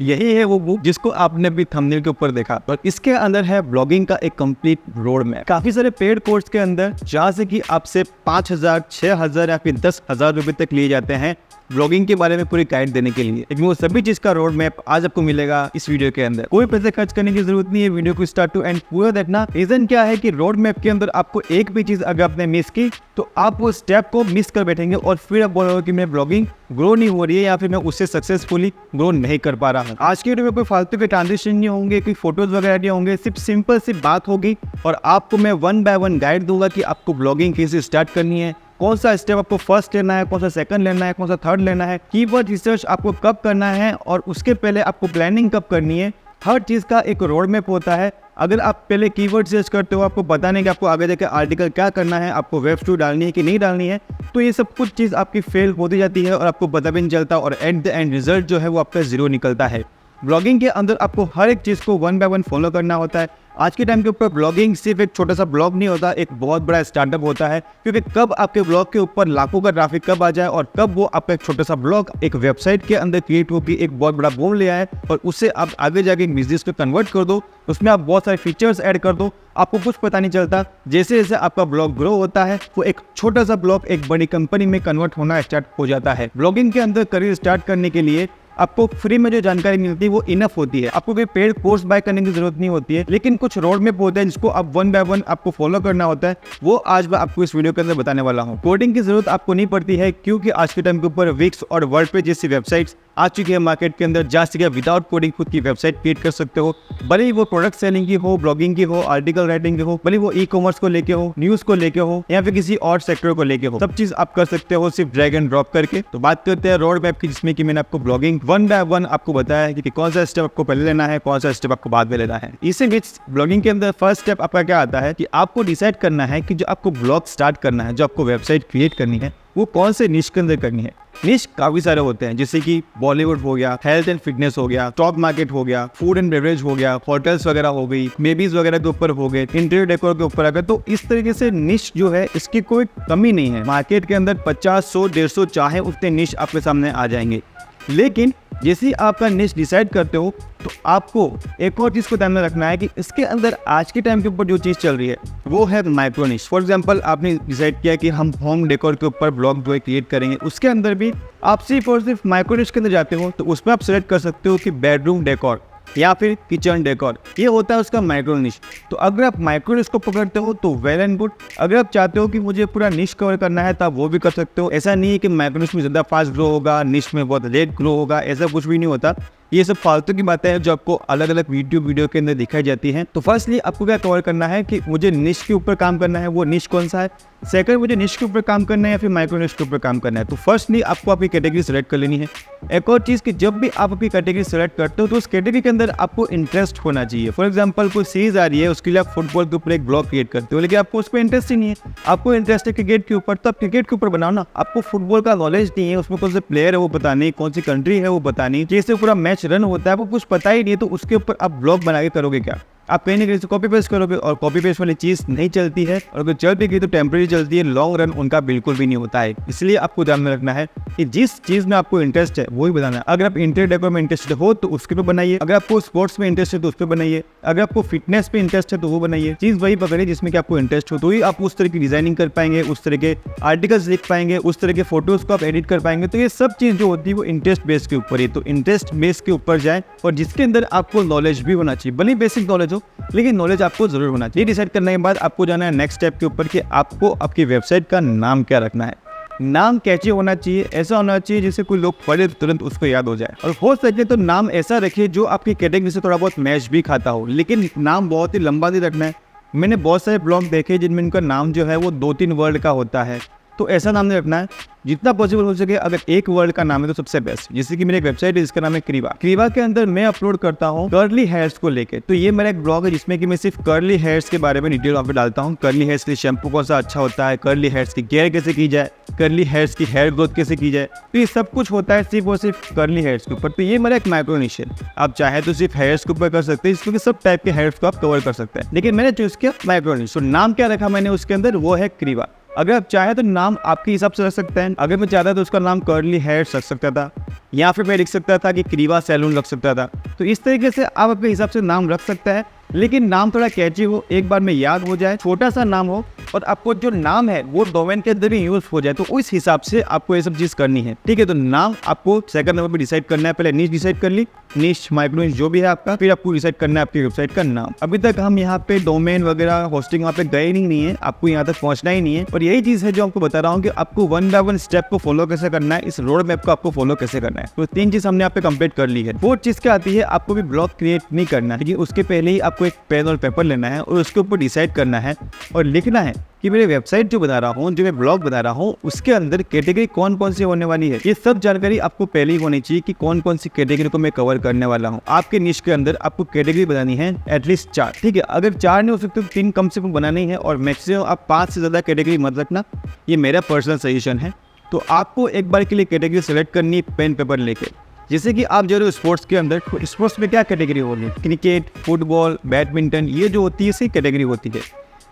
यही है वो बुक जिसको आपने भी थंबनेल के ऊपर देखा। और इसके अंदर है ब्लॉगिंग का एक कंप्लीट रोड मैप। काफी सारे पेड कोर्स के अंदर जहाँ से कि आपसे 5,000, 6,000 या फिर 10,000 रुपए तक लिए जाते हैं ब्लॉगिंग के बारे में पूरी गाइड देने के लिए, लेकिन वो सभी चीज का रोड मैप आज आपको मिलेगा इस वीडियो के अंदर। कोई पैसे खर्च करने की जरूरत नहीं है, वीडियो को स्टार्ट टू एंड पूरा देखना। रीजन क्या है कि रोड मैप के अंदर आपको एक भी चीज अगर आपने मिस की तो आप वो स्टेप को मिस कर बैठेंगे और फिर आप बोलोगे कि मेरी ब्लॉगिंग ग्रो नहीं हो रही है या फिर मैं उससे सक्सेसफुली ग्रो नहीं कर पा रहा हूँ। आज के वीडियो में कोई फालतू के ट्रांजिशन नहीं होंगे, कोई फोटोज वगैरह नहीं होंगे, सिर्फ सिंपल सी बात होगी और आपको मैं 1 बाय 1 गाइड दूंगा कि आपको ब्लॉगिंग कैसे स्टार्ट करनी है, कौन सा स्टेप आपको फर्स्ट लेना है, कौन सा सेकंड लेना है, कौन सा थर्ड लेना है, कीवर्ड रिसर्च आपको कब करना है और उसके पहले आपको प्लानिंग कब करनी है। हर चीज़ का एक रोड मैप होता है। अगर आप पहले कीवर्ड सर्च करते हो, आपको पता नहीं कि आपको आगे जाकर आर्टिकल क्या करना है, आपको वेब टू डालनी है कि नहीं डालनी है, तो ये सब कुछ चीज़ आपकी फेल होती जाती है और आपको पता भी नहीं चलता और एट द एंड रिजल्ट जो है वो आपका 0 निकलता है। ब्लॉगिंग के अंदर आपको हर एक चीज़ को 1 बाय 1 फॉलो करना होता है। आज के टाइम के ऊपर ब्लॉगिंग सिर्फ एक छोटा सा ब्लॉग नहीं होता, एक बहुत बड़ा स्टार्टअप होता है, क्योंकि कब आपके ब्लॉग के ऊपर लाखों का ट्रैफिक कब आ जाए और कब वो आपका एक छोटा सा ब्लॉग एक वेबसाइट के अंदर क्रिएट होकर एक बहुत बड़ा बूम ले आए और उससे आप आगे जाके एक बिजनेस को कन्वर्ट कर दो, उसमें आप बहुत सारे फीचर्स ऐड कर दो, आपको कुछ पता नहीं चलता। जैसे जैसे आपका ब्लॉग ग्रो होता है वो एक छोटा सा ब्लॉग एक बड़ी कंपनी में कन्वर्ट होना स्टार्ट हो जाता है। ब्लॉगिंग के अंदर करियर स्टार्ट करने के लिए आपको फ्री में जो जानकारी मिलती है वो इनफ होती है। आपको कोई पेड कोर्स बाय करने की जरूरत नहीं होती है, लेकिन कुछ रोड मैप होते हैं जिसको आप 1 बाय 1 आपको फॉलो करना होता है। वो आज मैं आपको इस वीडियो के अंदर बताने वाला हूँ। कोडिंग की जरूरत आपको नहीं पड़ती है, क्योंकि आज के टाइम के ऊपर विक्स और वर्डप्रेस जैसी वेबसाइट्स आ चुकी है मार्केट के अंदर, जहाँ से विदाउट कोडिंग खुद की वेबसाइट क्रिएट कर सकते हो। भले ही वो प्रोडक्ट सेलिंग की हो, ब्लॉगिंग की हो, आर्टिकल राइटिंग की हो, भले वो ई-कॉमर्स को लेके हो, न्यूज को लेके हो या फिर किसी और सेक्टर को लेके हो, सब चीज आप कर सकते हो सिर्फ ड्रैग एंड ड्रॉप करके। तो बात करते हैं रोड मैप की, जिसमें कि मैंने आपको ब्लॉगिंग 1 बाय 1 आपको बताया है कि कौन सा स्टेप आपको पहले लेना है, कौन सा स्टेप आपको बाद में लेना है। इसी बीच ब्लॉगिंग के अंदर फर्स्ट स्टेप आपका क्या आता है कि आपको डिसाइड करना है कि जो आपको ब्लॉग स्टार्ट करना है, जो आपको वेबसाइट क्रिएट करनी है, वो कौन से निश के अंदर करनी है। निश काफी सारे होते हैं, जैसे कि बॉलीवुड हो गया, हेल्थ एंड फिटनेस हो गया, स्टॉक मार्केट हो गया, फूड एंड बेवरेज हो गया, होटल्स वगैरह हो गई, बेबीज वगैरह के ऊपर हो गए, इंटीरियर डेकोर के ऊपर आ गए। तो इस तरीके से निश जो है इसकी कोई कमी नहीं है। मार्केट के अंदर 50, 100, 150 चाहे उतने निश आपके सामने आ जाएंगे, लेकिन जैसे ही आपका निश डिसाइड करते हो तो आपको एक और चीज़ को ध्यान में रखना है कि इसके अंदर आज के टाइम के ऊपर जो चीज़ चल रही है वो है माइक्रो निश। फॉर एग्जांपल, आपने डिसाइड किया कि हम होम डेकोर के ऊपर ब्लॉग जो है क्रिएट करेंगे, उसके अंदर भी आप सिर्फ और सिर्फ माइक्रो निश के अंदर जाते हो तो उसमें आप सेलेक्ट कर सकते हो कि बेडरूम डेकोर या फिर किचन डेकोर, ये होता है उसका माइक्रो निश। तो अगर आप माइक्रो निश को पकड़ते हो तो वेल एंड गुड। अगर आप चाहते हो कि मुझे पूरा निश कवर करना है तो आप वो भी कर सकते हो। ऐसा नहीं है कि माइक्रो निश में ज़्यादा फास्ट ग्रो होगा, निश में बहुत लेट ग्रो होगा, ऐसा कुछ भी नहीं होता। ये सब फालतू की बातें हैं जो आपको अलग अलग वीडियो के अंदर दिखाई जाती हैं। तो फर्स्टली आपको क्या कवर करना है कि मुझे निश के ऊपर काम करना है, वो निश कौन सा है। सेकंड, मुझे निश के ऊपर काम करना है या फिर माइक्रो निश के ऊपर काम करना है। तो फर्स्टली आपको आपकी कैटेगरी सेलेक्ट कर लेनी है। एक और चीज़ कि जब भी आप अपनी कैटेगरी सेलेक्ट करते हो तो उस कैटेगरी के अंदर आपको इंटरेस्ट होना चाहिए। फॉर एग्जाम्पल, कोई सीरीज आ रही है, उसके लिए आप फुटबॉल के ऊपर एक ब्लॉग क्रिएट करते हो, लेकिन आपको उस पर इंटरेस्ट ही नहीं है। आपको इंटरेस्ट है क्रिकेट के ऊपर, तो आप क्रिकेट के ऊपर बनाओ ना। आपको फुटबॉल का नॉलेज नहीं है, उसमें कौन से प्लेयर है वो पता नहीं, कौन सी कंट्री है वो पता नहीं, कैसे पूरा मैच रन होता है वो कुछ पता ही नहीं है, तो उसके ऊपर आप ब्लॉग बना के करोगे क्या? आप कहीं ना कहीं से कॉपी पेस्ट करोगे और कॉपी पेस्ट वाली चीज़ नहीं चलती है, और अगर चल भी गई तो टेम्परेरी चलती है, लॉन्ग रन उनका बिल्कुल भी नहीं होता है। इसलिए आपको ध्यान में रखना है कि जिस चीज़ में आपको इंटरेस्ट है वही बनाना है। अगर आप इंटीरियर डेकोर में इंटरेस्टेड हो तो उसके पे बनाइए, अगर आपको स्पोर्ट्स में इंटरेस्ट है तो उस पर बनाइए, अगर आपको फिटनेस पे इंटरेस्ट है तो वो बनाइए। चीज़ वही पकड़िए जिसमें कि आपको इंटरेस्ट हो, तो ही आप उस तरह की डिजाइनिंग कर पाएंगे, उस तरह के आर्टिकल्स लिख पाएंगे, उस तरह के फोटोज को आप एडिट कर पाएंगे। तो ये सब चीज़ जो होती है वो इंटरेस्ट बेस के ऊपर ही, तो इंटरेस्ट बेस के ऊपर जाए और जिसके अंदर आपको नॉलेज भी होना चाहिए, भले बेसिक नॉलेज हो लेकिन नॉलेज आपको जरूर होना चाहिए। डिसाइड करने के बाद आपको जाना है नेक्स्ट स्टेप के ऊपर कि आपको आपकी वेबसाइट का नाम क्या रखना है। नाम कैचे होना चाहिए, ऐसा होना चाहिए जिससे कोई लोग पढ़े तुरंत उसको याद हो जाए, और हो सके तो नाम ऐसा रखिए जो आपकी कैटेगरी से थोड़ा बहुत मैच भी खाता हो, लेकिन नाम बहुत ही लंबा नहीं रखना है। मैंने बहुत सारे ब्लॉग देखे जिनमें इनका नाम जो है वो 2-3 वर्ड का होता है, तो ऐसा नाम नहीं रखना है। जितना पॉसिबल हो सके अगर एक वर्ड का नाम है तो सबसे बेस्ट। जैसे कि मेरी एक वेबसाइट है जिसका नाम है क्रीवा। क्रीवा के अंदर मैं अपलोड करता हूँ कर्ली हेयर्स को लेके। तो ये मेरा एक ब्लॉग है जिसमें कि मैं सिर्फ कर्ली हेयर्स के बारे में डिटेल वहाँ पे डालता हूँ। कर्ली हेयर्स के लिए शैम्पू कौन सा अच्छा होता है, कर्ली हेयर्स की केयर कैसे की जाए, कर्ली हेयर्स की हेयर ग्रोथ कैसे की जाए, तो ये सब कुछ होता है सिर्फ और सिर्फ कर्ली हेयर्स के ऊपर। तो ये मेरा एक माइक्रो निश है। आप चाहे तो सिर्फ हेयर्स के ऊपर कर सकते हैं, क्योंकि सब टाइप के हेयर्स को आप कवर कर सकते हैं, लेकिन मैंने चूज किया माइक्रो निश। तो नाम क्या रखा मैंने उसके अंदर, वो है क्रीवा। अगर आप चाहे तो नाम आपके हिसाब से रख सकते हैं। अगर मैं चाहता तो उसका नाम कर्ली हेयर्स रख सकता था, या फिर मैं लिख सकता था कि क्रीवा सैलून रख सकता था। तो इस तरीके से आप अपने हिसाब से नाम रख सकते हैं, लेकिन नाम थोड़ा कैची हो, एक बार में याद हो जाए, छोटा सा नाम हो और आपको जो नाम है वो डोमेन के अंदर भी यूज हो जाए। तो उस हिसाब से आपको ये सब चीज करनी है, ठीक है। तो नाम आपको सेकंड नंबर पे डिसाइड करना है। पहले निश डिसाइड कर ली, निश माइक्रो निश जो भी है आपका, फिर आपको डिसाइड करना है आपकी वेबसाइट का नाम। अभी तक हम यहाँ पे डोमेन वगैरह होस्टिंग वहाँ पे गए नहीं है, आपको यहाँ तक पहुँचना ही नहीं है। और यही चीज है जो आपको बता रहा हूँ कि आपको 1 बाय 1 स्टेप को फॉलो कैसे करना है, इस रोड मैप को आपको फॉलो कैसे करना है। तो 3 चीज हमने यहाँ पे कंप्लीट कर ली है। 4th चीज क्या आती है, आपको भी ब्लॉग क्रिएट नहीं करना है, ठीक है। उसके पहले ही आपको एक पेन और पेपर लेना है और उसके ऊपर डिसाइड करना है और लिखना है कि मेरे वेबसाइट जो बना रहा हूँ, जो मैं ब्लॉग बना रहा हूँ, उसके अंदर कैटेगरी कौन कौन सी होने वाली है। ये सब जानकारी आपको पहले ही होनी चाहिए कि कौन कौन सी कैटेगरी को मैं कवर करने वाला हूँ। आपके निश के अंदर आपको कैटेगरी बनानी है एटलीस्ट 4, ठीक है। अगर 4 नहीं हो सकते तो 3 कम से कम बनानी है, और मैक्सिमम आप 5 से ज़्यादा कैटेगरी मत रखना, ये मेरा पर्सनल सजेशन है। तो आपको एक बार के लिए कैटेगरी सेलेक्ट करनी है पेन पेपर लेके। जैसे कि आप जो स्पोर्ट्स के अंदर, स्पोर्ट्स में क्या कैटेगरी होगी, क्रिकेट, फुटबॉल, बैडमिंटन, ये जो होती है इसी कैटेगरी होती है।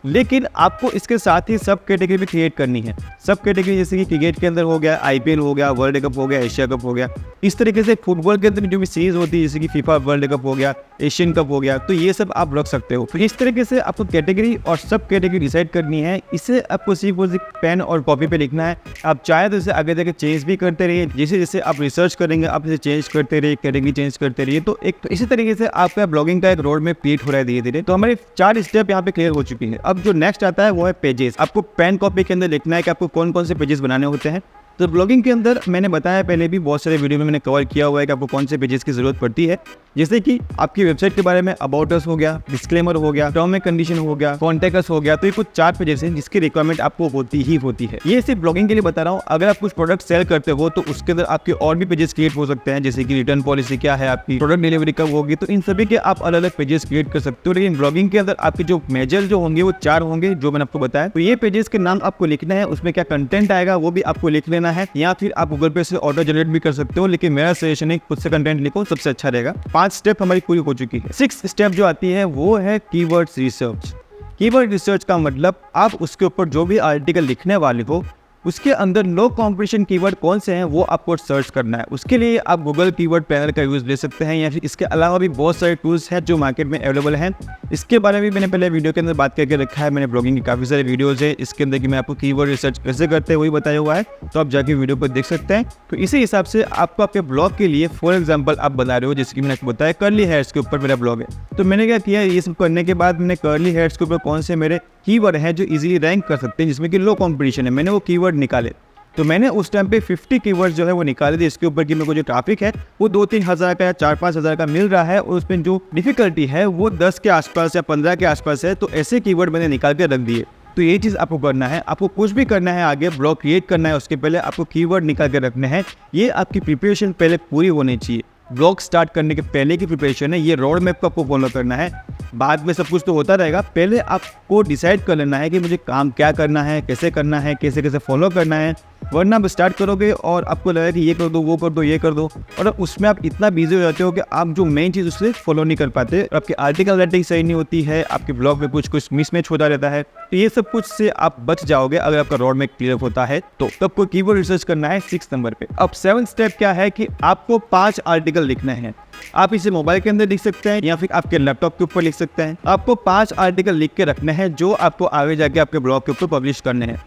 लेकिन आपको इसके साथ ही सब कैटेगरी भी क्रिएट करनी है। सब कैटेगरी जैसे कि क्रिकेट के अंदर हो गया, IPL हो गया, वर्ल्ड कप हो गया, एशिया कप हो गया। इस तरीके से फुटबॉल के अंदर जो भी सीरीज होती है जैसे कि फीफा वर्ल्ड कप हो गया, एशियन कप हो गया, तो ये सब आप रख सकते हो। तो इस तरीके से आपको कैटेगरी और सब कैटेगरी डिसाइड करनी है। इसे आपको सिर्फ पेन और कॉपी पे लिखना है। आप चाहे तो इसे आगे जाके चेंज भी करते रहिए, जैसे जैसे आप रिसर्च करेंगे आप इसे चेंज करते रहिए, कैटेगरी चेंज करते रहिए। तो इसी तरीके से आपका ब्लॉगिंग का एक रोड में क्रिएट हो रहा है धीरे धीरे। तो हमारे 4 स्टेप यहाँ पे क्लियर हो चुकी है। अब जो नेक्स्ट आता है वो है पेजेस। आपको पेन कॉपी के अंदर लिखना है कि आपको कौन कौन से पेजेस बनाने होते हैं। तो ब्लॉगिंग के अंदर मैंने बताया पहले भी, बहुत सारे वीडियो में मैंने कवर किया हुआ है कि आपको कौन से पेजेस की जरूरत पड़ती है। जैसे कि आपकी वेबसाइट के बारे में अबाउट अस हो गया, डिस्क्लेमर हो गया, टर्म एंड कंडीशन हो गया, कॉन्टैक्ट अस हो गया। तो ये कुछ 4 पेजेस हैं जिसकी रिक्वायरमेंट आपको होती है। ये सिर्फ ब्लॉगिंग के लिए बता रहा हूँ। अगर आप कुछ प्रोडक्ट सेल करते हो तो उसके अंदर आपके और भी पेजेस क्रिएट हो सकते हैं, जैसे कि रिटर्न पॉलिसी क्या है आपकी, प्रोडक्ट डिलीवरी कब होगी, तो इन सभी के आप अलग अलग पेजेस क्रिएट कर सकते हो। लेकिन ब्लॉगिंग के अंदर आपके जो मेजर जो होंगे वो 4 होंगे जो मैंने आपको बताया। तो ये पेजेस के नाम आपको लिखना है, उसमें क्या कंटेंट आएगा वो भी आपको लिख लेना है, या फिर आप गूगल पे से ऑटो जनरेट भी कर सकते हो। लेकिन मेरा सजेशन है खुद से कंटेंट लिखो, सबसे अच्छा रहेगा। 5 स्टेप हमारी पूरी हो चुकी है। 6th स्टेप जो आती है वो है कीवर्ड्स रिसर्च। कीवर्ड रिसर्च का मतलब आप उसके ऊपर जो भी आर्टिकल लिखने वाले हो उसके अंदर लो कॉम्पिटिशन कीवर्ड कौन से हैं वो आपको सर्च करना है। उसके लिए आप गूगल कीवर्ड पैनल का यूज़ ले सकते हैं, या फिर इसके अलावा भी बहुत सारे टूल्स हैं जो मार्केट में अवेलेबल हैं। इसके बारे में मैंने पहले वीडियो के अंदर बात करके रखा है। मैंने ब्लॉगिंग के काफ़ी सारे वीडियोस है इसके अंदर कि मैं आपको कीवर्ड रिसर्च कैसे करते हैं वही बताया हुआ है, तो आप जाके वीडियो पर देख सकते हैं। तो इसी हिसाब से आपको आपके ब्लॉग के लिए, फॉर एग्जाम्पल आप बता रहे हो जैसे कि मैंने आपको बताया कर्ली हेयर्स के ऊपर मेरा ब्लॉग है, तो मैंने क्या किया, ये सब करने के बाद मैंने कर्ली हेयर्स के ऊपर कौन से मेरे कीवर्ड हैं जो इजीली रैंक कर सकते हैं, जिसमें कि लो कंपटीशन है, मैंने वो कीवर्ड निकाले। तो मैंने उस टाइम पे 50 कीवर्ड्स जो है वो निकाले थे इसके ऊपर कि मेरे को जो ट्रैफिक है वो 2-3 हज़ार का या 4-5 हज़ार का मिल रहा है, और उसमें जो डिफिकल्टी है वो 10 के आसपास या 15 के आसपास है। तो ऐसे कीवर्ड मैंने निकाल के रख दिए। तो ये चीज़ आपको करना है। आपको कुछ भी करना है आगे ब्लॉग क्रिएट करना है उसके पहले आपको कीवर्ड निकाल के रखने हैं। ये आपकी प्रिपरेशन पहले पूरी होनी चाहिए। ब्लॉग स्टार्ट करने के पहले की प्रिपरेशन है, ये रोड मैप को आपको फॉलो करना है। बाद में सब कुछ तो होता रहेगा, पहले आपको डिसाइड कर लेना है कि मुझे काम क्या करना है, कैसे करना है, कैसे कैसे फॉलो करना है। वरना आप स्टार्ट करोगे और आपको लगेगा कि ये कर दो, वो कर दो, ये कर दो, और उसमें आप इतना बिजी हो जाते हो कि आप जो मेन चीज़ उससे फॉलो नहीं कर पाते। आपकी आर्टिकल राइटिंग सही नहीं होती है, आपके ब्लॉग में कुछ मिसमैच होता रहता है। तो ये सब कुछ से आप बच जाओगे अगर आपका रोड मैप क्लियर होता है। तो आपको कीवर्ड रिसर्च करना है 6 नंबर पे। अब 7th स्टेप क्या है कि आपको 5 आर्टिकल लिखना है। आप इसे मोबाइल के अंदर लिख सकते हैं या फिर आपके लैपटॉप के ऊपर लिख सकते हैं। आपको 5 आर्टिकल लिख के रखने हैं जो आपको आगे जाके आपके ब्लॉग के ऊपर पब्लिश करने हैं।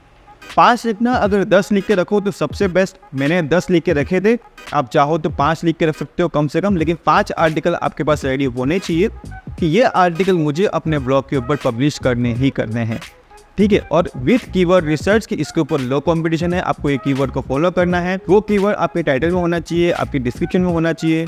5 लिखना, अगर 10 लिख के रखो तो सबसे बेस्ट। मैंने 10 लिख के रखे थे, आप चाहो तो 5 लिख के रख सकते हो कम से कम, लेकिन 5 आर्टिकल आपके पास रेडी होने चाहिए कि ये आर्टिकल मुझे अपने ब्लॉग के ऊपर पब्लिश करने ही करने हैं, ठीक है। और विथ कीवर्ड रिसर्च की इसके ऊपर लो कंपटीशन है, आपको ये कीवर्ड को फॉलो करना है। वो कीवर्ड आपके टाइटल में होना चाहिए, आपकी डिस्क्रिप्शन में होना चाहिए,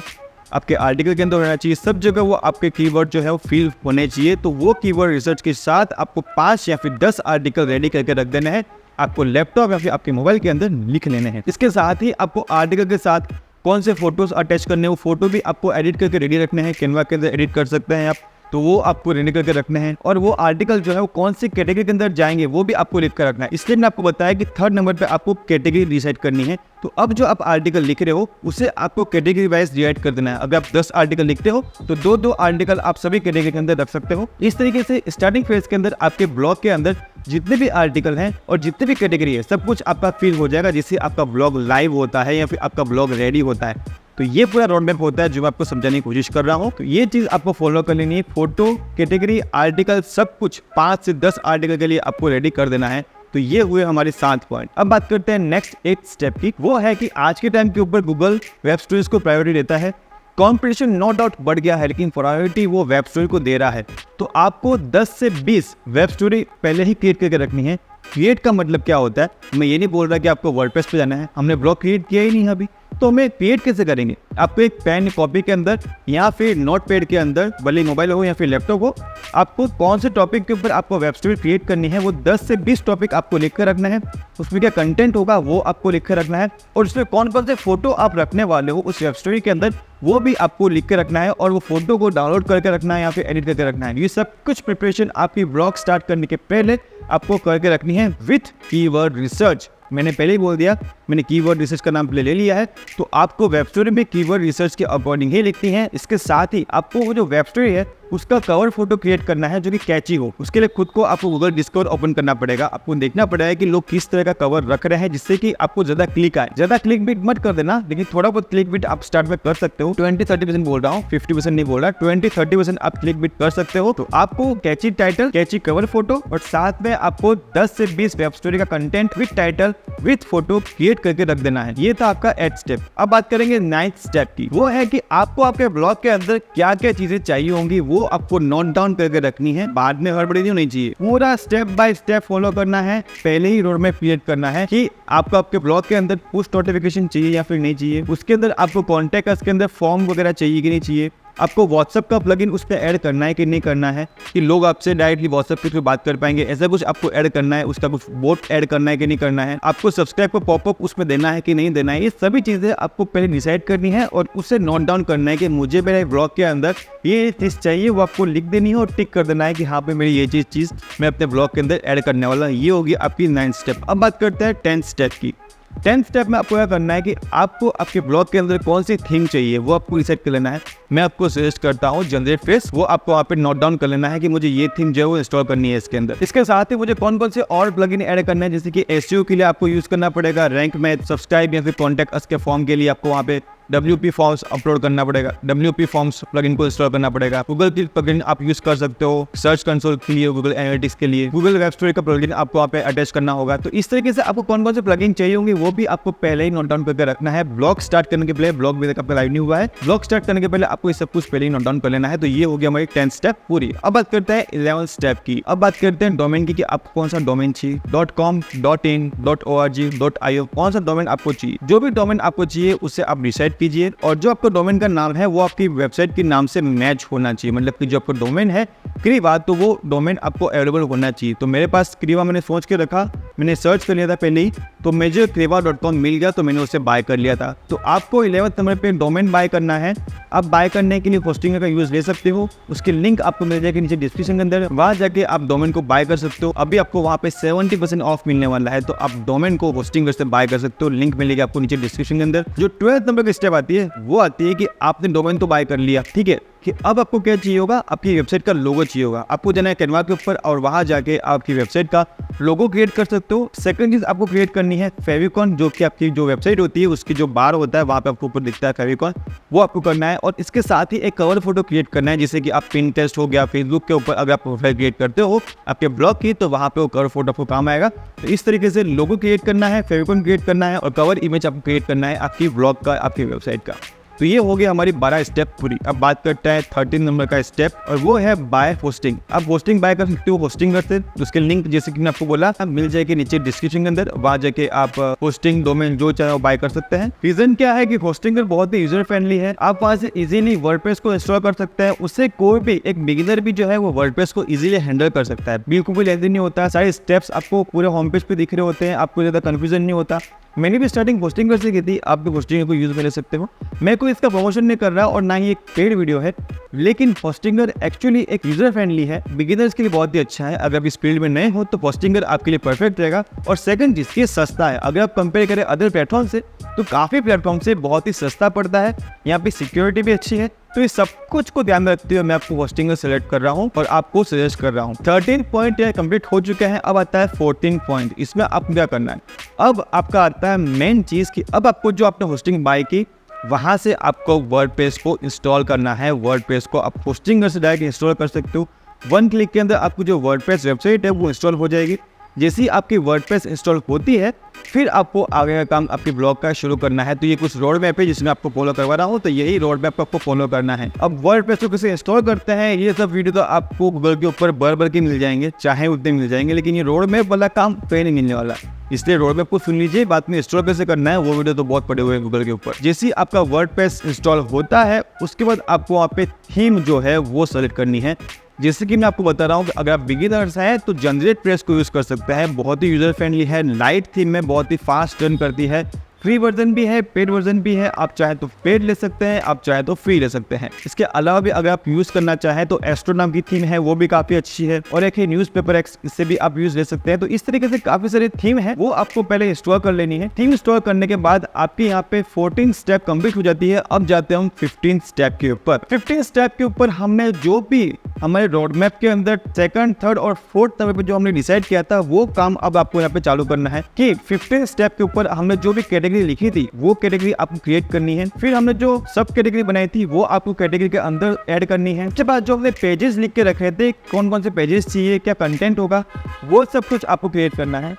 आपके आर्टिकल के अंदर होना चाहिए, सब जगह वो आपके कीवर्ड जो है वो फिल होने चाहिए। तो वो कीवर्ड रिसर्च के साथ आपको 5 या फिर 10 आर्टिकल रेडी करके रख देना है, आपको लैपटॉप या फिर आपके मोबाइल के अंदर लिख लेने हैं। इसके साथ ही आपको आर्टिकल के साथ कौन से फोटोज अटैच करने हैं वो फोटो भी आपको एडिट करके रेडी रखने हैं। कैनवा के अंदर एडिट कर सकते हैं आप, तो वो आपको रेडी करके रखने हैं। और वो आर्टिकल जो है वो कौन सी कैटेगरी के अंदर जाएंगे वो भी आपको लिख कर रखना है। इसलिए मैंने आपको बताया कि 3rd नंबर पे आपको कैटेगरी डिसाइड करनी है। तो अब जो आप आर्टिकल लिख रहे हो उसे आपको कैटेगरी वाइज डिवाइड कर देना है। अगर आप 10 आर्टिकल लिखते हो तो 2-2 आर्टिकल आप सभी कैटेगरी के अंदर रख सकते हो। इस तरीके से स्टार्टिंग फेज के अंदर आपके ब्लॉग के अंदर जितने भी आर्टिकल हैं और जितने भी कैटेगरी है सब कुछ आपका फिल हो जाएगा, जिससे आपका ब्लॉग लाइव होता है या फिर आपका ब्लॉग रेडी होता है। तो ये पूरा रोड मैप होता है जो मैं आपको समझाने की कोशिश कर रहा हूँ। तो ये चीज़ आपको फॉलो कर लेनी है। फोटो, कैटेगरी, आर्टिकल सब कुछ 5 से 10 आर्टिकल के लिए आपको रेडी कर देना है। तो ये हुए हमारे 7 पॉइंट। अब बात करते हैं नेक्स्ट 8 स्टेप की। वो है कि आज के टाइम के ऊपर गूगल वेब स्टोरीज को प्रायोरिटी देता है। कॉम्पिटिशन नो डाउट बढ़ गया है, लेकिन प्रायोरिटी वो वेब स्टोरी को दे रहा है। तो आपको 10 से 20 वेब स्टोरी पहले ही क्रिएट करके रखनी है। क्रिएट का मतलब क्या होता है, मैं ये नहीं बोल रहा कि आपको वर्डप्रेस पे जाना है, हमने ब्लॉग क्रिएट किया ही नहीं अभी, तो हमें क्रिएट कैसे करेंगे। आपको एक पेन कॉपी के अंदर या फिर नोट पैड के अंदर, भले मोबाइल हो या फिर लैपटॉप हो, आपको कौन से टॉपिक के ऊपर आपको वेब स्टोरी क्रिएट करनी है वो 10 से 20 टॉपिक आपको लिख कर रखना है। उसमें क्या कंटेंट होगा वो आपको लिख कर रखना है, और उसमें कौन कौन से फोटो आप रखने वाले हो उस वेब स्टोरी के अंदर वो भी आपको लिख के रखना है, और वो फोटो को डाउनलोड करके रखना है या फिर एडिट करके रखना है। ये सब कुछ प्रिपरेशन आपकी ब्लॉग स्टार्ट करने के पहले आपको करके रखनी है विथ कीवर्ड रिसर्च। मैंने पहले ही बोल दिया, मैंने कीवर्ड रिसर्च का नाम पहले ले लिया है, तो आपको वेब स्टोरी में कीवर्ड रिसर्च के अकॉर्डिंग ही लिखनी है। इसके साथ ही आपको वो जो वेब स्टोरी है उसका कवर फोटो क्रिएट करना है जो कि कैची हो। उसके लिए खुद को आपको गूगल डिस्कवर ओपन करना पड़ेगा। आपको देखना पड़ेगा कि लोग किस तरह का कवर रख रहे हैं, जिससे कि आपको ज्यादा क्लिक आए। ज्यादा क्लिक बिट मत कर देना, लेकिन थोड़ा बहुत क्लिक बिट आप स्टार्ट में कर सकते हो। 20-30% बोल रहा हूँ, 50% नहीं बोल रहा, 20-30% आप क्लिक बिट कर सकते हो। तो आपको कैची टाइटल, कैची कवर फोटो और साथ में आपको 10 से 20 वेब स्टोरी का content with title with photo create करके रख देना है। ये था आपका 8 स्टेप। अब बात करेंगे 9th स्टेप की। वो है कि आपको आपके ब्लॉग के अंदर क्या क्या चीजें चाहिए होंगी वो आपको नोट डाउन करके रखनी है। बाद में हड़बड़ी नहीं होनी चाहिए, पूरा स्टेप बाय स्टेप फॉलो करना है। पहले ही रोड मैप क्रिएट करना है कि आपको आपके ब्लॉग के अंदर पुश नोटिफिकेशन चाहिए या फिर नहीं चाहिए। उसके अंदर आपको कॉन्टैक्ट अस के अंदर फॉर्म वगैरह चाहिए कि नहीं चाहिए। आपको व्हाट्सएप का प्लगइन उस पर ऐड करना है कि नहीं करना है, कि लोग आपसे डायरेक्टली व्हाट्सएप के थ्रू बात कर पाएंगे, ऐसा कुछ आपको ऐड करना है। उसका कुछ बोट ऐड करना है कि नहीं करना है। आपको सब्सक्राइब का पॉपअप उसमें देना है कि नहीं देना है। ये सभी चीज़ें आपको पहले डिसाइड करनी है और उससे नोट डाउन करना है कि मुझे मेरे ब्लॉग के अंदर ये चीज़ चाहिए। वो आपको लिख देनी है और टिक कर देना है कि हाँ पे मेरी ये चीज़ मैं अपने ब्लॉग के अंदर ऐड करने वाला। ये होगी आपकी 9th स्टेप। अब बात करते हैं 10th स्टेप की। 10th स्टेप में आपको क्या करना है कि आपको आपके ब्लॉग के अंदर कौन सी थीम चाहिए वो आपको डिसाइड कर लेना है। मैं आपको सजेस्ट करता हूँ जनरेट फेस, वो आपको वहाँ पे नोट डाउन कर लेना है कि मुझे ये थीम जो है वो इंस्टॉल करनी है इसके अंदर। इसके साथ ही मुझे कौन कौन से और प्लगइन ऐड करना है, जैसे कि SEO के लिए आपको यूज करना पड़ेगा रैंक में, सब्सक्राइब या फिर कॉन्टैक्ट अस के फॉर्म के लिए आपको वहाँ पे WP फॉर्म्स अपलोड करना पड़ेगा, WP फॉर्म्स प्लगइन को इंस्टॉल करना पड़ेगा। गूगल की प्लगइन आप यूज कर सकते हो सर्च कंसोल के लिए, गूगल एनालिटिक्स के लिए, गूगल वेब स्टोरी का प्लगइन आपको वहाँ पे अटैच करना होगा। तो इस तरीके से आपको कौन कौन से प्लगइन चाहिए होंगे वो भी आपको पहले ही नोट डाउन करके रखना है। ब्लॉग स्टार्ट करने के पहले, ब्लॉग भी आपका लाइव नहीं हुआ है, ब्लॉग स्टार्ट करने के पहले आपको ये सब कुछ पहले ही नोट डाउन कर लेना है। तो ये हो गया हमारी 10th स्टेप पूरी। अब बात करते हैं 11th स्टेप की। अब बात करते हैं डोमेन की कि आपको कौन सा डोमेन चाहिए, .com, .in, .org, .io, कौन सा डोमेन आपको चाहिए। जो भी डोमेन आपको चाहिए उससे आप डिसाइड कीजिए, और जो आपका डोमेन का नाम है वो आपकी वेबसाइट के नाम से मैच होना चाहिए। मतलब कि जो आपका डोमेन है क्रीवा, तो वो डोमेन आपको अवेलेबल होना चाहिए। तो मेरे पास क्रीवा मैंने सोच के रखा, मैंने सर्च कर लिया था पहले ही, तो मुझे क्रीवा.com मिल गया, तो मैंने उसे बाय कर लिया था। तो आपको 11th नंबर पे डोमेन बाय करना है। आप बाय करने के लिए होस्टिंग का यूज ले सकते हो, उसकी लिंक आपको मिल जाएगी नीचे डिस्क्रिप्शन के अंदर, वहां जाके आप डोमेन को बाय कर सकते हो। अभी आपको वहां पे 70% ऑफ मिलने वाला है, तो आप डोमेन को होस्टिंग से बाय कर सकते हो। लिंक मिलेगी आपको नीचे डिस्क्रिप्शन के अंदर। जो 12th नंबर की स्टेप आती है वो आती है कि आपने डोमेन तो बाय कर लिया, ठीक है, कि अब आपको क्या चाहिए होगा, आपकी वेबसाइट का लोगो चाहिए होगा। आपको जाना है कैनवा के ऊपर और वहां जाके आपकी वेबसाइट का लोगो क्रिएट कर सकते हो। सेकंड चीज आपको क्रिएट करनी है फेविकॉन, जो कि आपकी जो वेबसाइट होती है उसकी जो बार होता है वहां पे आपको ऊपर दिखता है फेविकॉन, वो आपको करना है। और इसके साथ ही एक कवर फोटो क्रिएट करना है, जैसे कि आप पिंटरेस्ट हो गया, फेसबुक के ऊपर अगर आप प्रोफाइल क्रिएट करते हो आपके ब्लॉग की, तो वहां पे वो कवर फोटो आपको काम आएगा। तो इस तरीके से लोगो क्रिएट करना है, फेविकॉन क्रिएट करना है और कवर इमेज आपको क्रिएट करना है आपकी ब्लॉग का, आपकी वेबसाइट का। तो ये हो गया हमारी 12 स्टेप पूरी। अब बात करते हैं 13 नंबर का स्टेप, और वो है बाय होस्टिंग। आप होस्टिंग बाय कर सकते हो होस्टिंग करते, उसके लिंक जैसे कि मैं आपको बोला मिल जाएगी नीचे डिस्क्रिप्शन के अंदर, वहां जाके आप होस्टिंग डोमेन जो चाहे वो बाय कर सकते हैं। रीजन क्या है कि होस्टिंग बहुत ही यूजर फ्रेंडली है, आप वहां से इजीली वर्डप्रेस को इंस्टॉल कर सकते हैं। उससे कोई भी एक बिगिनर भी जो है वो वर्डप्रेस को इजीली हैंडल कर सकता है, बिल्कुल भी लेंथी नहीं होता। सारे स्टेप्स आपको पूरे होम पेज पे दिख रहे होते हैं, आपको ज्यादा कंफ्यूजन नहीं होता। मैंने भी स्टार्टिंग होस्टिंग कर सी की थी, आप भी होस्टिंग को यूज में ले सकते हो। मैं कोई इसका प्रमोशन नहीं कर रहा और ना ही एक पेड वीडियो है, लेकिन होस्टिंगर एक्चुअली एक यूजर फ्रेंडली है, बिगिनर्स के लिए बहुत ही अच्छा है। अगर आप इस फील्ड में नए हो तो होस्टिंगर आपके लिए परफेक्ट रहेगा। और सेकंड चीज, ये सस्ता है। अगर आप कंपेयर करें अदर प्लेटफॉर्म से तो काफी प्लेटफॉर्म से बहुत ही सस्ता पड़ता है। यहाँ पे सिक्योरिटी भी अच्छी है। तो इस सब कुछ को ध्यान में रखते हुए मैं आपको होस्टिंगर सेलेक्ट कर रहा हूँ और आपको सजेस्ट कर रहा हूँ। 13 पॉइंट कंप्लीट हो चुके हैं। अब आता है 14 पॉइंट। इसमें आपको क्या करना है, अब आपका आता है मेन चीज की अब आपको जो आपने होस्टिंग बाय की वहां से आपको वर्डप्रेस को इंस्टॉल करना है। वर्डप्रेस को आप होस्टिंगर से डायरेक्ट इंस्टॉल कर सकते हो। 1 क्लिक के अंदर आपको जो वर्डप्रेस वेबसाइट है वो इंस्टॉल हो जाएगी। जैसे ही आपकी वर्डप्रेस इंस्टॉल होती है फिर आपको आगे का काम आपके ब्लॉग का शुरू करना है। तो ये कुछ रोड मैप है जिसमें आपको फॉलो करवा रहा हूँ, तो यही रोड मैप आपको फॉलो करना है। अब वर्डप्रेस को कैसे इंस्टॉल करते हैं ये सब वीडियो तो आपको गूगल के ऊपर भर के मिल जाएंगे, चाहे उतने मिल जाएंगे, लेकिन ये रोड मैप वाला काम कहीं नहीं मिलने वाला। इसलिए रोड मैप को सुन लीजिए, बाद में इंस्टॉल कैसे करना है वो वीडियो तो बहुत पड़े हुए हैं गूगल के ऊपर। जैसे ही आपका वर्डप्रेस इंस्टॉल होता है उसके बाद आपको वहाँ पे थीम जो है वो सेलेक्ट करनी है। जैसे कि मैं आपको बता रहा हूँ कि अगर आप बिगिनर्स हैं तो जनरेट प्रेस को यूज़ कर सकते हैं। बहुत ही यूज़र फ्रेंडली है, लाइट थीम में बहुत ही फास्ट रन करती है। फ्री वर्जन भी है, पेड वर्जन भी है। आप चाहे तो पेड ले सकते हैं, आप चाहे तो फ्री ले सकते हैं। इसके अलावा भी अगर आप यूज़ करना चाहें तो एस्ट्रो नाम की थीम है, वो भी काफ़ी अच्छी है। और एक है न्यूज़पेपर एक्स, इससे भी आप यूज़ ले सकते हैं। तो इस तरीके से काफ़ी सारी थीम है, वो आपको पहले इंस्टॉल कर लेनी है। थीम इंस्टॉल करने के बाद आपके यहाँ पे 14 स्टेप कंप्लीट हो जाती है। अब जाते हैं हम 15 स्टेप के ऊपर। 15 स्टेप के ऊपर हमने जो भी हमारे रोड मैप के अंदर सेकंड, थर्ड और फोर्थ नंबर पे जो हमने डिसाइड किया था वो काम अब आपको यहाँ पे चालू करना है। कि 15 स्टेप के ऊपर हमने जो भी कैटेगरी लिखी थी वो कैटेगरी आपको क्रिएट करनी है। फिर हमने जो सब कैटेगरी बनाई थी वो आपको कैटेगरी के अंदर ऐड करनी है। उसके बाद जो हमने पेजेस लिख के रखे थे, कौन कौन से पेजेस चाहिए, क्या कंटेंट होगा, वो सब कुछ आपको क्रिएट करना है।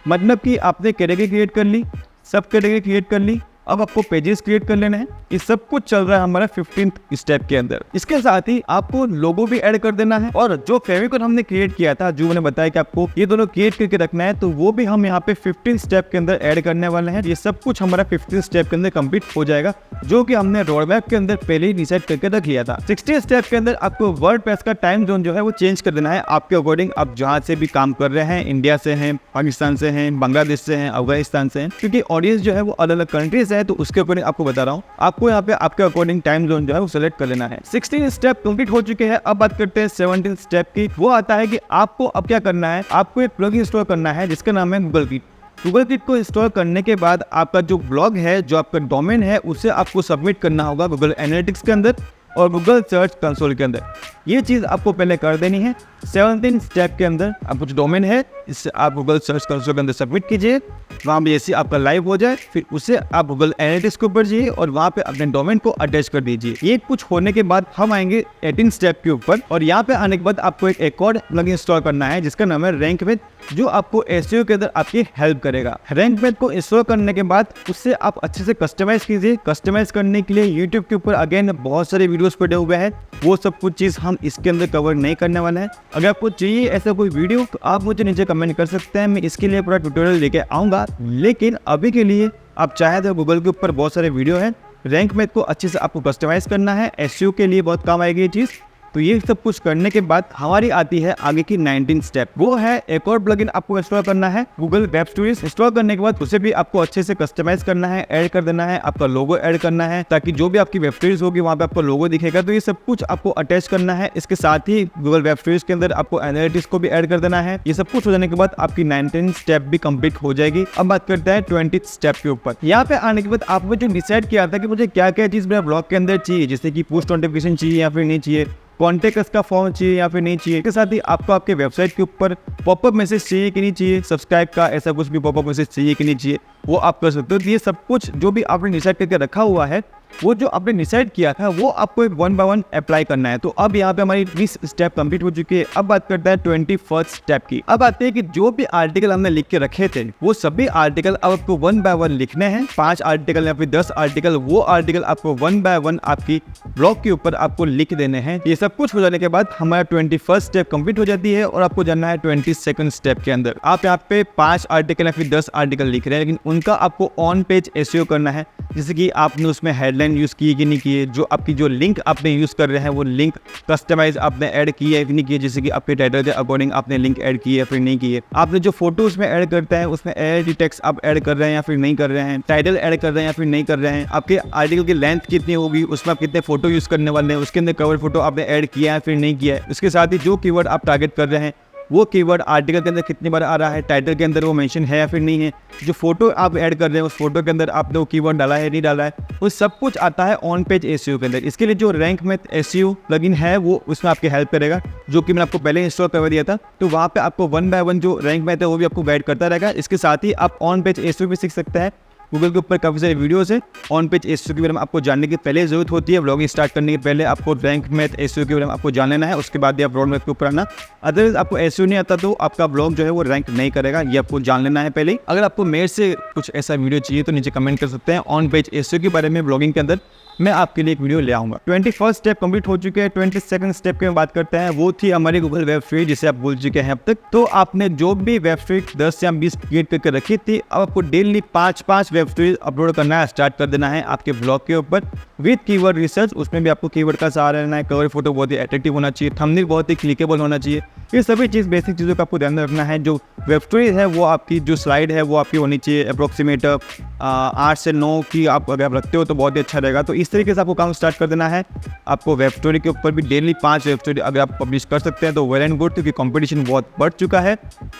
मतलब कि आपने कैटेगरी क्रिएट कर ली, सब कैटेगरी क्रिएट कर ली, अब आपको पेजेस क्रिएट कर लेने हैं। ये सब कुछ चल रहा है हमारा 15th स्टेप के अंदर। इसके साथ ही आपको लोगो भी ऐड कर देना है। और जो फेविकोल हमने क्रिएट किया था, जो मैंने बताया कि आपको ये दोनों क्रिएट करके रखना है, तो वो भी हम यहाँ पे 15 स्टेप के अंदर ऐड करने वाले हैं। ये सब कुछ हमारा 15 स्टेप के अंदर कंप्लीट हो जाएगा, जो कि हमने रोड मैप के अंदर पहले ही डिसाइड करके रख लिया था। 60 स्टेप के अंदर आपको वर्डप्रेस का टाइम जोन जो है वो चेंज कर देना है आपके अकॉर्डिंग। आप जहाँ से भी काम कर रहे हैं, इंडिया से हैं, पाकिस्तान से हैं, बांग्लादेश से हैं, अफगानिस्तान से हैं, क्योंकि ऑडियंस जो है वो अलग अलग कंट्रीज है, तो उसके अकॉर्डिंग आपको बता रहा हूँ। आपको यहाँ पे आपके अकॉर्डिंग टाइम जोन जो है वो सिलेक्ट कर लेना है। 16 स्टेप कंप्लीट हो चुके हैं। अब बात करते हैं 17 स्टेप की। वो आता है कि आपको अब क्या करना है, आपको एक प्लगइन इंस्टॉल करना है जिसका नाम है गूगल कीट। गूगल कीट को इंस्टॉल करने के बाद आपका जो ब्लॉग है, जो आपका डोमेन है, उसे आपको सबमिट करना होगा गूगल एनालिटिक्स के अंदर और गूगल सर्च कंसोल के अंदर। ये चीज़ आपको पहले कर देनी है। 17 स्टेप के अंदर आपका जो डोमेन है इससे आप गूगल सर्च कंसोल के अंदर सबमिट कीजिए। वहाँ पे जैसे आपका लाइव हो जाए फिर उसे आप गूगल एनालिटिक्स के ऊपर जाइए और वहाँ पे अपने डोमेन को अटैच कर दीजिए। ये कुछ होने के बाद हम आएंगे 18 स्टेप के ऊपर। और यहाँ पे आने के बाद आपको एक और प्लगइन इंस्टॉल करना है जिसका नाम है रैंक विद, जो आपको एसईओ के अंदर आपकी हेल्प करेगा। रैंक विद को इंस्टॉल करने के बाद उससे आप अच्छे से कस्टमाइज कीजिए। कस्टमाइज करने के लिए यूट्यूब के ऊपर अगेन बहुत सारे वीडियोस पड़े हुए हैं, वो सब कुछ चीज़ हम इसके अंदर कवर नहीं करने वाले हैं। अगर आपको चाहिए ऐसा कोई वीडियो तो आप मुझे नीचे कमेंट कर सकते हैं, मैं इसके लिए पूरा ट्यूटोरियल लेके आऊँगा। लेकिन अभी के लिए आप चाहे तो गूगल के ऊपर बहुत सारे वीडियो हैं। रैंक मैथ को अच्छे से आपको कस्टमाइज करना है, एसईओ के लिए बहुत काम आएगी ये चीज़। तो ये सब कुछ करने के बाद हमारी आती है आगे की 19 स्टेप। वो है एक और प्लगइन आपको इंस्टॉल करना है, गूगल वेब स्टोरीज। इंस्टॉल करने के बाद उसे भी आपको अच्छे से कस्टमाइज करना है, ऐड कर देना है, आपका लोगो ऐड करना है, ताकि जो भी आपकी वेब स्टोरीज होगी वहाँ पे आपका लोगो दिखेगा। तो ये सब कुछ आपको अटैच करना है। इसके साथ ही गूगल वेब स्टोरीज के अंदर आपको एनालिटिक्स को भी ऐड कर देना है। ये सब कुछ हो जाने के बाद आपकी 19 स्टेप भी कंप्लीट हो जाएगी। अब बात करते हैं 20 स्टेप के ऊपर। यहाँ पे आने के बाद आपने जो डिसाइड किया था कि मुझे क्या क्या चीज़ मेरे ब्लॉग के अंदर चाहिए, जैसे कि पुश नोटिफिकेशन चाहिए या फिर नहीं चाहिए, कॉन्टेक्ट का फॉर्म चाहिए या फिर नहीं चाहिए, इसके साथ ही आपको आपके वेबसाइट के ऊपर पॉपअप मैसेज चाहिए कि नहीं चाहिए, सब्सक्राइब का ऐसा कुछ भी पॉपअप मैसेज चाहिए कि नहीं चाहिए, वो आप कर सकते हो। तो ये सब कुछ जो भी आपने डिसाइड करके रखा हुआ है, वो जो आपने डिसाइड किया था वो आपको एक 1 by 1 अप्लाई करना है। तो अब यहाँ पे हमारी 20 स्टेप कंप्लीट हो चुकी है। अब बात करते हैं 21st स्टेप की। अब आते हैं कि जो भी आर्टिकल हमने लिख के रखे थे वो सभी आर्टिकल अब आपको 1 by 1 लिखने हैं। 5 आर्टिकल या फिर 10 आर्टिकल, वो आर्टिकल आपको 1 by 1 आपकी ब्लॉग के ऊपर आपको लिख देने हैं। ये सब कुछ हो जाने के बाद हमारा 21st स्टेप कंप्लीट हो जाती है और आपको जाना है 22nd स्टेप के अंदर। आप यहाँ पे 5 आर्टिकल या फिर 10 आर्टिकल लिख रहे हैं, लेकिन उनका आपको ऑन पेज एसईओ करना है। जैसे कि आपने उसमें हेडलाइन हेडलाइन यूज़ किए कि नहीं किए, जो आपकी जो लिंक आपने यूज़ कर रहे हैं वो लिंक कस्टमाइज आपने ऐड किया है कि नहीं किया, जैसे कि आपके टाइटल के अकॉर्डिंग आपने लिंक ऐड की है फिर नहीं की है। आपने जो फोटो उसमें ऐड करता है उसमें एड टेक्स्ट आप ऐड कर रहे हैं या फिर नहीं कर रहे हैं, टाइटल ऐड कर रहे हैं या फिर नहीं कर रहे हैं, आपके आर्टिकल की लेंथ कितनी होगी, उसमें आप कितने फोटो यूज़ करने वाले हैं, उसके अंदर कवर फोटो आपने ऐड किया है फिर नहीं किया है। उसके साथ ही जो कीवर्ड आप टारगेट कर रहे हैं वो कीवर्ड आर्टिकल के अंदर कितनी बार आ रहा है, टाइटल के अंदर वो मेंशन है या फिर नहीं है, जो फोटो आप ऐड कर रहे हैं उस फोटो के अंदर आपने वो कीवर्ड डाला है नहीं डाला है, वो सब कुछ आता है ऑन पेज एसईओ के अंदर। इसके लिए जो रैंक मैथ एसईओ प्लगइन है वो उसमें आपकी हेल्प करेगा, जो कि मैंने आपको पहले इंस्टॉल करवा दिया था। तो वहाँ पे आपको 1 बाय 1 जो रैंक मैथ है वो भी आपको गाइड करता रहेगा। इसके साथ ही आप ऑन पेज एसईओ भी सीख सकते हैं। गूगल के ऊपर काफ़ी सारे वीडियोस है ऑन पेज एसईओ के बारे में आपको जानने की पहले ज़रूरत होती है। व्लॉगिंग स्टार्ट करने के पहले आपको रैंक मैथ एसईओ के बारे में आपको जान लेना है, उसके बाद ही आप रोड मैथ के ऊपर आना। अदरवाइज आपको एसईओ नहीं आता तो आपका ब्लॉग जो है वो रैंक नहीं करेगा, ये आपको जान लेना है पहले ही। अगर आपको मेरे से कुछ ऐसा वीडियो चाहिए तो नीचे कमेंट कर सकते हैं। ऑन पेज एसईओ के बारे में ब्लॉगिंग के अंदर मैं आपके लिए एक वीडियो ले आऊँगा। 21st स्टेप कंप्लीट हो चुके हैं। 22nd स्टेप की बात करते हैं, वो थी हमारी गूगल वेब स्ट्रीट जिसे आप भूल चुके हैं अब तक। तो आपने जो भी वेब स्ट्रीट 10 या 20 क्रिएट करके रखी थी, अब आपको डेली 5-5 वेब स्ट्रीट अपलोड करना है, स्टार्ट कर देना है आपके ब्लॉग के ऊपर विद कीवर्ड रिसर्च। उसमें भी आपको कीवर्ड का सहारा लेना है, कवर फोटो बहुत ही अट्रैक्टिव होना चाहिए, थंबनेल बहुत ही क्लिकेबल होना चाहिए। ये सभी चीज़ बेसिक चीज़ों का आपको ध्यान रखना है। जो वेब स्टोरी है वो आपकी जो स्लाइड है वो आपकी होनी चाहिए अप्रोक्सीमेट 8 से 9 की। आप अगर आप रखते हो तो बहुत ही अच्छा रहेगा। तो इस तरीके से आपको काम स्टार्ट कर देना है। आपको वेब स्टोरी के ऊपर भी डेली 5 वेब स्टोरी अगर आप पब्लिश कर सकते हैं तो वेल एंड गुड, क्योंकि कंपटीशन बहुत बढ़ चुका है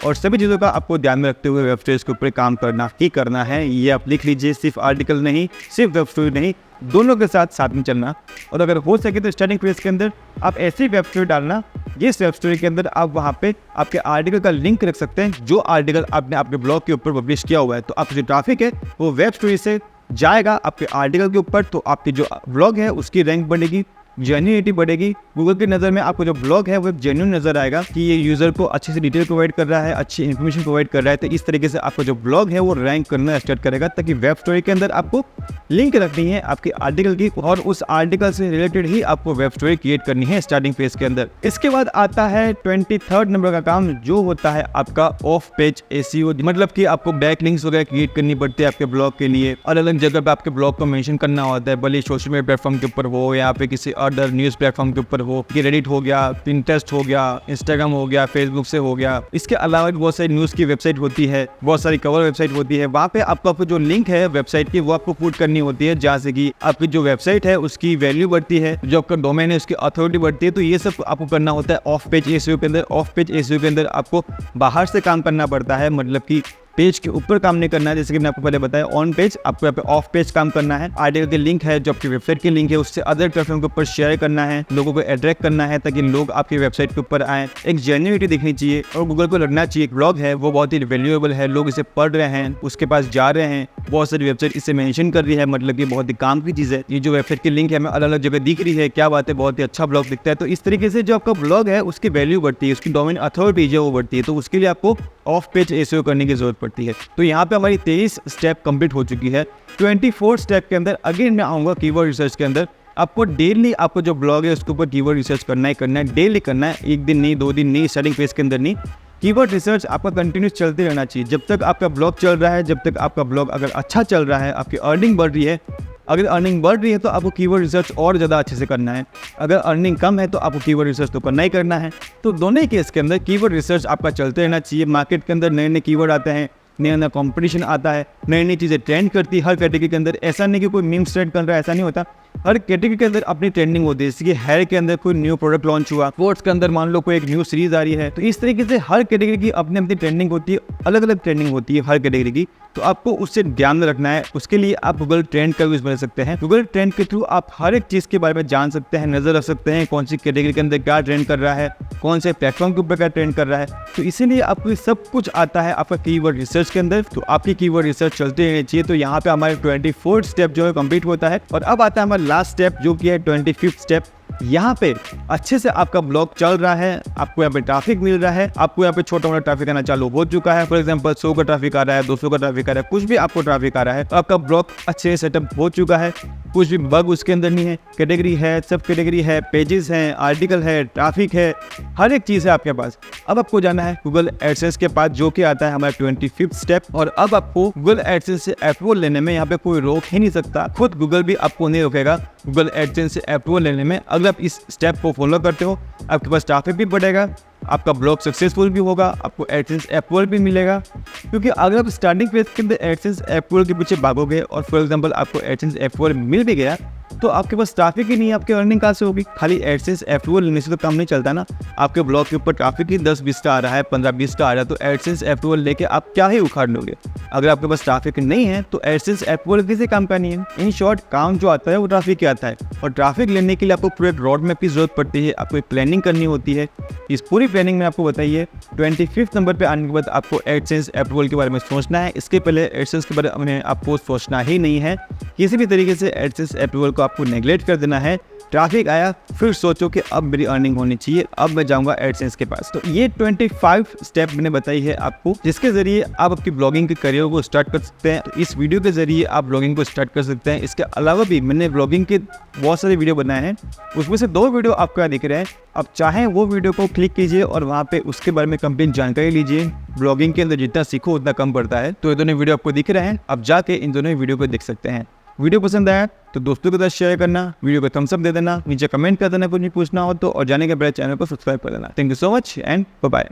और सभी चीज़ों का आपको ध्यान में रखते हुए वेब स्टोरीज के ऊपर काम करना ही करना है। ये आप लिख लीजिए, सिर्फ आर्टिकल नहीं, सिर्फ वेब स्टोरी नहीं, दोनों के साथ में चलना। और अगर हो सके तो स्टार्टिंग फेज के अंदर आप ऐसी वेब स्टोरी डालना जिस वेब स्टोरी के अंदर आप वहाँ पे आपके आर्टिकल का लिंक रख सकते हैं, जो आर्टिकल आपने आपके ब्लॉग के ऊपर पब्लिश किया हुआ है। तो आपका जो ट्रैफिक है वो वेब स्टोरी से जाएगा आपके आर्टिकल के ऊपर, तो आपकी जो ब्लॉग है उसकी रैंक बढ़ेगी, जेन्युइनिटी बढ़ेगी। गूगल की नज़र में आपको जो ब्लॉग है वो एक जेन्युइन नज़र आएगा कि ये यूज़र को अच्छे से डिटेल प्रोवाइड कर रहा है, अच्छी इन्फॉर्मेशन प्रोवाइड कर रहा है। तो इस तरीके से आपका जो ब्लॉग है वो रैंक करना स्टार्ट करेगा, ताकि वेब स्टोरी के अंदर आपको लिंक रखनी है आपके आर्टिकल की और उस आर्टिकल से रिलेटेड ही आपको वेब स्टोरी क्रिएट करनी है स्टार्टिंग फेज के अंदर। इसके बाद आता है 23rd नंबर का काम, जो होता है आपका ऑफ पेज एसईओ। मतलब कि आपको बैक लिंक्स वगैरह क्रिएट करनी पड़ती है आपके ब्लॉग के लिए, अलग अलग जगह पे आपके ब्लॉग को मेंशन करना होता है, भले सोशल मीडिया प्लेटफॉर्म के ऊपर हो या पे किसी अदर न्यूज़ प्लेटफॉर्म के ऊपर हो, कि रेडिट हो गया, पिंटरेस्ट हो गया, इंस्टाग्राम हो गया, फेसबुक से हो गया। इसके अलावा बहुत सारी न्यूज़ की वेबसाइट होती है, बहुत सारी कवर वेबसाइट होती है, वहाँ पे आपको जो लिंक है वेबसाइट की वो आपको पुट करनी होती है, जहाँ से कि आपकी जो वेबसाइट है उसकी वैल्यू बढ़ती है, जो आपका डोमेन है उसकी अथॉरिटी बढ़ती है। तो ये सब आपको करना होता है ऑफ पेज एसईओ के अंदर। ऑफ पेज एसईओ के अंदर आपको बाहर से काम करना पड़ता है, मतलब कि पेज के ऊपर काम नहीं करना है। जैसे कि मैंने आपको पहले बताया, ऑन पेज आपको यहाँ पे ऑफ पेज काम करना है। आर्टिकल के लिंक है जो आपकी वेबसाइट के लिंक है उससे अदर प्लेटफॉर्म के ऊपर शेयर करना है, लोगों को अट्रैक्ट करना है ताकि लोग आपकी वेबसाइट के ऊपर आए। एक जेन्युइनिटी दिखनी चाहिए और गूगल को लगना चाहिए एक ब्लॉग है वो बहुत ही वैल्यूएबल है, लोग इसे पढ़ रहे हैं, उसके पास जा रहे हैं, बहुत सारी वेबसाइट इसे मेंशन कर रही है, मतलब कि बहुत ही काम की चीज़ है। ये जो वेबसाइट की लिंक है हमें अलग अलग जगह दिख रही है, क्या बात है, बहुत ही अच्छा ब्लॉग दिखता है। तो इस तरीके से जो आपका ब्लॉग है उसकी वैल्यू बढ़ती है, उसकी डोमेन अथॉरिटी जो वो बढ़ती है। तो उसके लिए आपको ऑफ पेज एसईओ करने की जरूरत पड़ती है। तो यहाँ पे हमारी 23 स्टेप कंप्लीट हो चुकी है। 24 स्टेप के अंदर अगेन मैं आऊँगा कीवर्ड रिसर्च के अंदर। आपको डेली आपको जो ब्लॉग है उसके ऊपर कीवर्ड रिसर्च करना है, डेली करना है, एक दिन नहीं, 2 दिन नहीं, स्टार्टिंग फेज के अंदर नहीं। कीवर्ड रिसर्च आपका कंटिन्यूस चलते रहना चाहिए जब तक आपका ब्लॉग चल रहा है, जब तक आपका ब्लॉग अगर अच्छा चल रहा है, आपकी अर्निंग बढ़ रही है। अगर अर्निंग बढ़ रही है तो आपको कीवर्ड रिसर्च और ज़्यादा अच्छे से करना है, अगर अर्निंग कम है तो आपको कीवर्ड रिसर्च तो करना ही करना है। तो दोनों ही केस के अंदर कीवर्ड रिसर्च आपका चलते रहना चाहिए। मार्केट के अंदर नए नए कीवर्ड आते हैं, नया नया कंपटीशन आता है, नई नई चीज़ें ट्रेंड करती है हर कैटेगरी के अंदर। ऐसा नहीं कि कोई मीम्स ट्रेंड कर रहा है, ऐसा नहीं होता। हर कैटेगरी के अंदर अपनी ट्रेंडिंग होती है। जैसे कि हेयर के अंदर कोई न्यू प्रोडक्ट लॉन्च हुआ, स्पोर्ट्स के अंदर मान लो कोई एक न्यू सीरीज आ रही है। तो इस तरीके से हर कैटेगरी की अपनी अपनी ट्रेंडिंग होती है, अलग अलग ट्रेंडिंग होती है हर कैटेगरी की। तो आपको उससे ध्यान में रखना है। उसके लिए आप गूगल ट्रेंड का यूज बना सकते हैं। गूगल ट्रेंड के थ्रू आप हर एक चीज़ के बारे में जान सकते हैं, नजर रख सकते हैं, कौन सी कैटेगरी के अंदर क्या ट्रेंड कर रहा है, कौन से प्लेटफॉर्म के ऊपर क्या ट्रेंड कर रहा है। तो इसीलिए आपको सब कुछ आता है आपका कीवर्ड रिसर्च के अंदर। तो आपकी कीवर्ड रिसर्च चलते रहनी चाहिए। तो यहाँ पे हमारे 24 स्टेप जो है कंप्लीट होता है। और अब आता है हमारा लास्ट स्टेप जो कि है 25th स्टेप। यहाँ पे अच्छे से आपका ब्लॉग चल रहा है, आपको यहाँ पे ट्रैफिक मिल रहा है, आपको यहाँ पे छोटा मोटा ट्रैफिक आना चालू हो चुका है, फॉर एग्जांपल 100 का ट्रैफिक आ रहा है, 200 का ट्रैफिक आ रहा है, कुछ भी आपको ट्रैफिक आ रहा है, तो आपका ब्लॉग अच्छे से सेटअप हो चुका है, कुछ भी बग उसके अंदर नहीं है, कैटेगरी है, सब कैटेगरी है, पेजेस हैं, आर्टिकल है, ट्रैफिक है, हर एक चीज़ है आपके पास। अब आपको जाना है गूगल एडसेंस के पास, जो कि आता है हमारा 25th स्टेप। और अब आपको गूगल एडसेंस से अप्रूवल लेने में यहाँ पे कोई रोक ही नहीं सकता, खुद गूगल भी आपको नहीं रोकेगा गूगल एडसेंस से अप्रूवल लेने में। अगर आप इस स्टेप को फॉलो करते हो, आपके पास ट्रैफिक भी बढ़ेगा, आपका ब्लॉग सक्सेसफुल भी होगा, आपको एडसेंस अप्रूवल भी मिलेगा। क्योंकि अगर आप स्टार्टिंग फेज के अंदर एडसेंस अप्रूवल के पीछे भागोगे और फॉर एग्जांपल आपको एडसेंस अप्रूवल मिल भी गया, तो आपके पास ट्रैफिक ही नहीं है, आपकी अर्निंग कहाँ से होगी? खाली एडसेंस अप्रूवल लेने से तो काम नहीं चलता ना। आपके ब्लॉग के ऊपर ट्रैफिक ही 10-20 का आ रहा है, 15-20 का आ रहा है, तो एडसेंस अप्रूवल लेके आप क्या ही उखाड़ लोगे? अगर आपके पास ट्रैफिक नहीं है तो एडसेंस अप्रूवल किसी काम का नहीं है। इन शॉर्ट, काम जो आता है वो ट्रैफिक के आता है, और ट्रैफिक लेने के लिए आपको पूरे रोड मैप की जरूरत पड़ती है, आपको एक प्लानिंग करनी होती है। इस पूरी प्लानिंग में आपको बताइए 25th नंबर पे आने के बाद आपको एडसेंस अप्रूवल के बारे में सोचना है। इसके पहले एडसेंस के बारे में आपको सोचना ही नहीं है, किसी भी तरीके से एडसेंस अप्रूवल को आपको नेगलेक्ट कर देना है। ट्रैफिक आया, फिर सोचो कि अब मेरी अर्निंग होनी चाहिए, अब मैं जाऊंगा एडसेंस के पास। तो ये 25 स्टेप मैंने बताई है आपको, जिसके जरिए आप अपनी ब्लॉगिंग के करियर को स्टार्ट कर सकते हैं। तो इस वीडियो के जरिए आप ब्लॉगिंग को स्टार्ट कर सकते हैं। इसके अलावा भी मैंने ब्लॉगिंग के बहुत सारे वीडियो बनाए हैं, उसमें से 2 वीडियो आपको यहाँ दिख रहे हैं। आप चाहें वो वीडियो को क्लिक कीजिए और वहाँ पे उसके बारे में कंप्लीट जानकारी लीजिए। ब्लॉगिंग के अंदर जितना सीखो उतना कम पड़ता है। तो ये दोनों वीडियो आपको दिख रहे हैं, आप जाके इन दोनों वीडियो को देख सकते हैं। वीडियो पसंद आया तो दोस्तों के साथ शेयर करना, वीडियो को थम्स अप दे देना, नीचे कमेंट कर देना कुछ नहीं पूछना हो तो, और जाने के पहले चैनल को सब्सक्राइब कर देना। Thank you so much and bye bye.